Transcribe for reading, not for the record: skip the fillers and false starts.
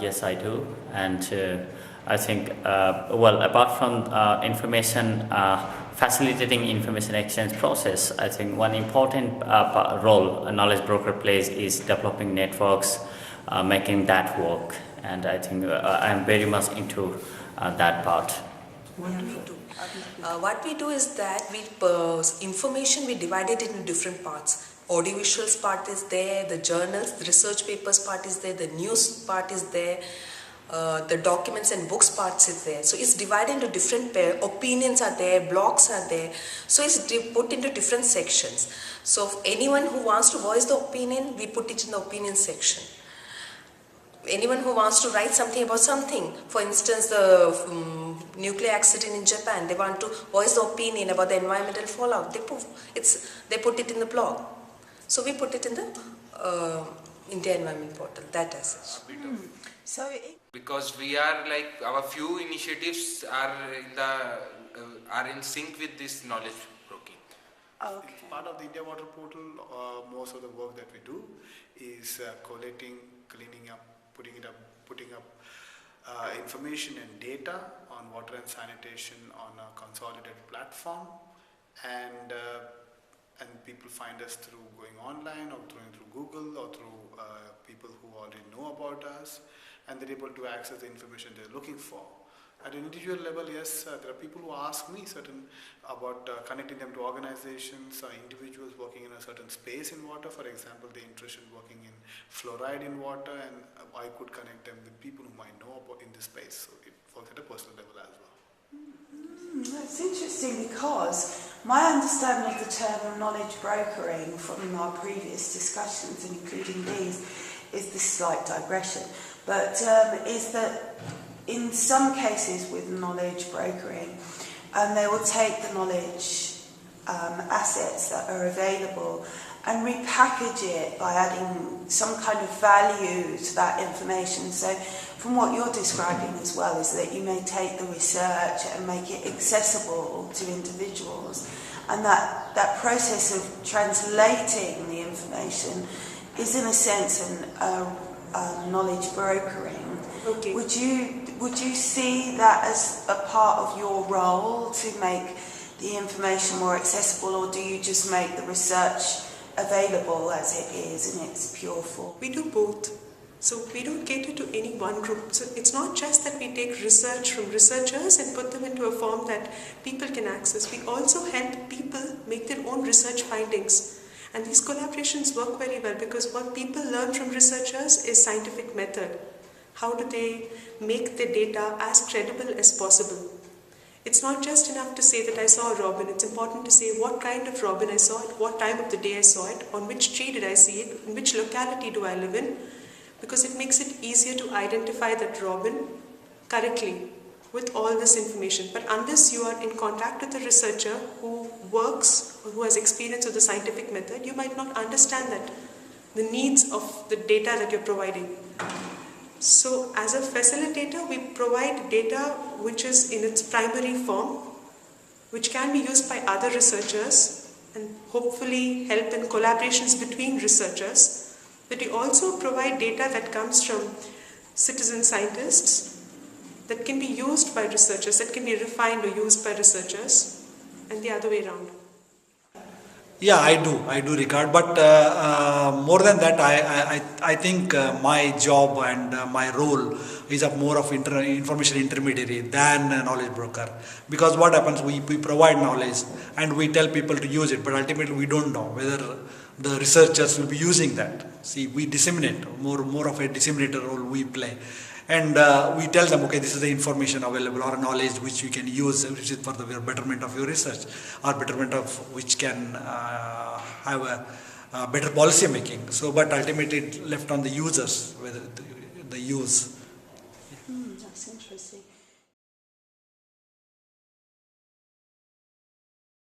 Yes, I do. And I think, well, apart from facilitating information exchange process, I think one important role a knowledge broker plays is developing networks, making that work. And I think I'm very much into that part. What we do is that information we divide it into different parts. Audiovisuals part is there, the journals, the research papers part is there, the news part is there, the documents and books parts is there. So it's divided into different opinions are there, blogs are there. So it's put into different sections. So if anyone who wants to voice the opinion, we put it in the opinion section. Anyone who wants to write something about something, for instance, the nuclear accident in Japan, they want to voice the opinion about the environmental fallout, they put it in the blog. So we put it in the India Environment Portal, that as such. Because we are like, our few initiatives are in sync with this knowledge broking. Okay. Part of the India Water Portal, most of the work that we do is collating, cleaning up, putting up information and data on water and sanitation on a consolidated platform, and people find us through going online or through Google or through people who already know about us, and they're able to access the information they're looking for. At an individual level, yes, there are people who ask me about connecting them to organizations or individuals working in a certain space in water. For example, they're interested in working in fluoride in water, and I could connect them with people whom I know about in this space. So it works at a personal level as well. That's interesting, because my understanding of the term knowledge brokering from our previous discussions, and including these, is this slight digression, but is that in some cases with knowledge brokering, they will take the knowledge assets that are available and repackage it by adding some kind of value to that information. So from what you're describing as well, is that you may take the research and make it accessible to individuals, and that process of translating the information is in a sense knowledge brokering. Okay. Would you see that as a part of your role to make the information more accessible, or do you just make the research available as it is in its pure form? We do both. So we don't cater to any one group. So it's not just that we take research from researchers and put them into a form that people can access. We also help people make their own research findings. And these collaborations work very well, because what people learn from researchers is scientific method. How do they make the data as credible as possible? It's not just enough to say that I saw a robin. It's important to say what kind of robin I saw, at what time of the day I saw it, on which tree did I see it, in which locality do I live in, because it makes it easier to identify that robin correctly with all this information. But unless you are in contact with a researcher who works or who has experience with the scientific method, you might not understand that, the needs of the data that you're providing. So as a facilitator, we provide data which is in its primary form, which can be used by other researchers and hopefully help in collaborations between researchers. But we also provide data that comes from citizen scientists that can be used by researchers, that can be refined or used by researchers, and the other way around. Yeah, I do regard, but more than that, I think my job and my role is of more of information intermediary than a knowledge broker. Because what happens, we provide knowledge and we tell people to use it, but ultimately we don't know whether the researchers will be using that. See, we disseminate, more of a disseminator role we play. And we tell them, okay, this is the information available or knowledge which you can use, which is for the betterment of your research, or betterment of which can have a better policy making. So, but ultimately it left on the users, whether the use. That's interesting.